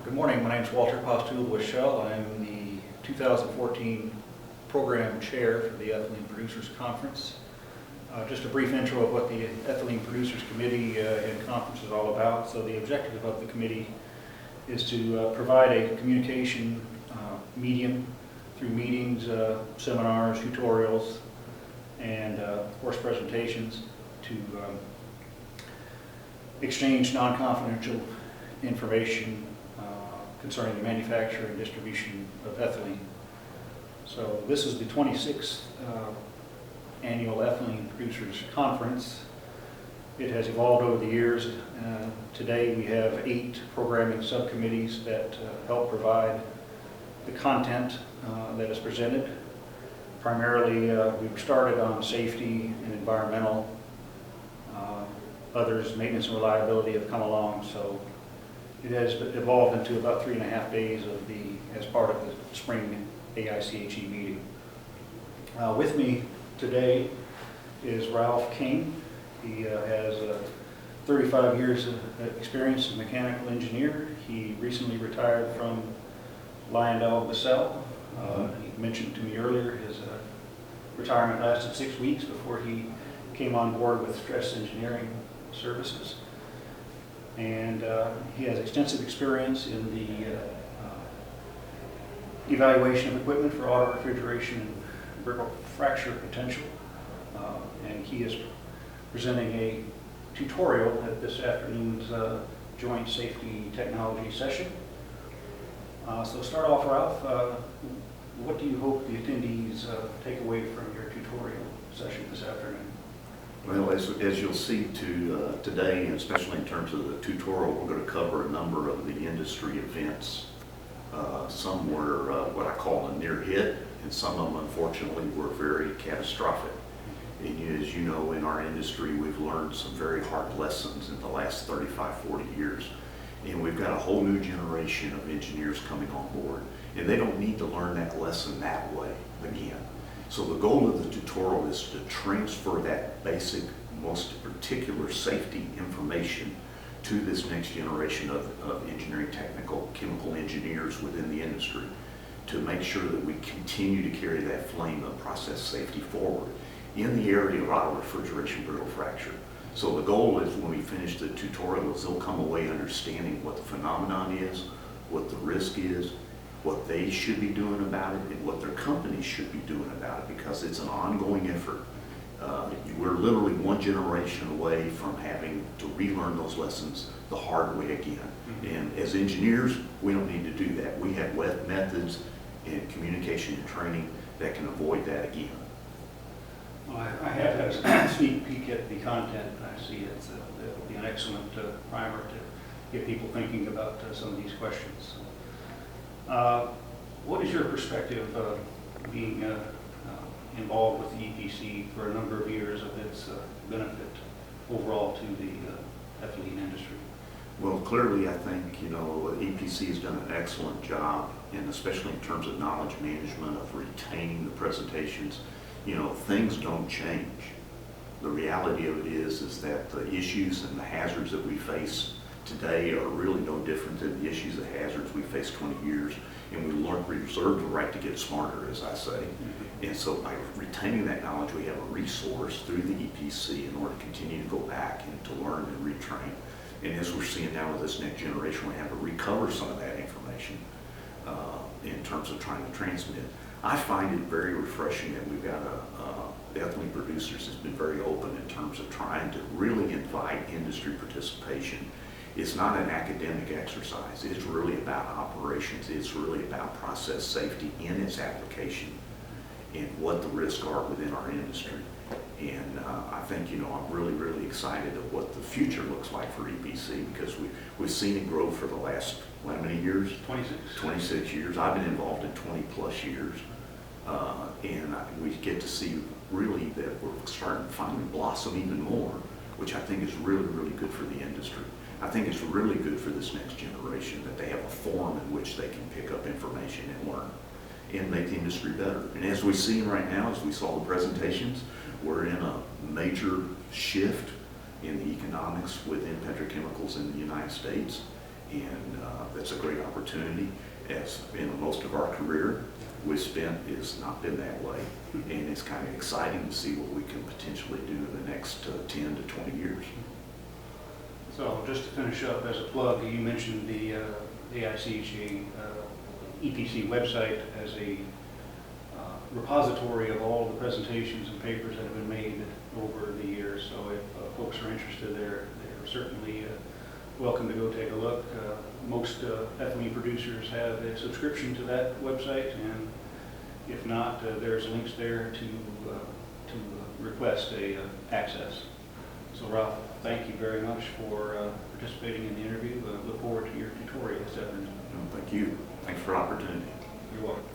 Good morning, my name is Walter Postula of Shell. I'm the 2014 Program Chair for the Ethylene Producers Conference. Just a brief intro of what the Ethylene Producers Committee and Conference is all about. So the objective of the committee is to provide a communication medium through meetings, seminars, tutorials, and of course presentations to exchange non-confidential information concerning the manufacture and distribution of ethylene. So this is the 26th annual Ethylene Producers Conference. It has evolved over the years. Today we have 8 programming subcommittees that help provide the content that is presented. Primarily we've started on safety and environmental. Others, maintenance and reliability, have come along. So it has evolved into about 3.5 days as part of the spring AIChE meeting. With me today is Ralph King. He has 35 years of experience as a mechanical engineer. He recently retired from LyondellBasell. He mentioned to me earlier his retirement lasted 6 weeks before he came on board with Stress Engineering Services. And he has extensive experience in the evaluation of equipment for auto refrigeration and brittle fracture potential. And he is presenting a tutorial at this afternoon's joint safety technology session. So start off, Ralph, what do you hope the attendees take away from your tutorial session this afternoon? Well, as you'll see today, and especially in terms of the tutorial, we're going to cover a number of the industry events. Some were what I call a near hit, and some of them, unfortunately, were very catastrophic. And as you know, in our industry, we've learned some very hard lessons in the last 35, 40 years. And we've got a whole new generation of engineers coming on board, and they don't need to learn that lesson that way again. So the goal of the tutorial is to transfer that basic, most particular safety information to this next generation of engineering, technical, chemical engineers within the industry to make sure that we continue to carry that flame of process safety forward in the area of auto refrigeration brittle fracture. So the goal is when we finish the tutorial is they'll come away understanding what the phenomenon is, what the risk is, what they should be doing about it, and what their companies should be doing about it, because it's an ongoing effort. We're literally one generation away from having to relearn those lessons the hard way again. And as engineers, we don't need to do that. We have methods in communication and training that can avoid that again. Well, I have had a sneak peek at the content. I see it'll be an excellent primer to get people thinking about some of these questions. What is your perspective being involved with the EPC for a number of years of its benefit overall to the ethylene industry? Well, clearly I think, EPC has done an excellent job, and especially in terms of knowledge management, of retaining the presentations. Things don't change. The reality of it is that the issues and the hazards that we face today are really no different than the issues and hazards we faced 20 years, and we reserve the right to get smarter, as I say. And so by retaining that knowledge, we have a resource through the EPC in order to continue to go back and to learn and retrain. And as we're seeing now with this next generation, we have to recover some of that information in terms of trying to transmit. I find it very refreshing that we've got the Ethylene Producers has been very open in terms of trying to really invite industry participation. It's not an academic exercise. It's really about operations. It's really about process safety in its application and what the risks are within our industry. And I think, I'm really, really excited of what the future looks like for EPC, because we've seen it grow for the last, how many years? 26. 26 years. I've been involved in 20 plus years. And we get to see really that we're starting to finally blossom even more, which I think is really, really good for the industry. I think it's really good for this next generation that they have a forum in which they can pick up information and learn and make the industry better. And as we've seen right now, as we saw the presentations, we're in a major shift in the economics within petrochemicals in the United States. And that's a great opportunity. As in most of our career, we spent has not been that way. And it's kind of exciting to see what we can potentially do in the next 10 to 20 years. So just to finish up as a plug, you mentioned the AIChE EPC website as a repository of all the presentations and papers that have been made over the years. So if folks are interested there, they're certainly welcome to go take a look. Most ethylene producers have a subscription to that website, and if not, there's links there to request a access. So Ralph, thank you very much for participating in the interview. Look forward to your tutorial this afternoon. Thank you. Thanks for the opportunity. You're welcome.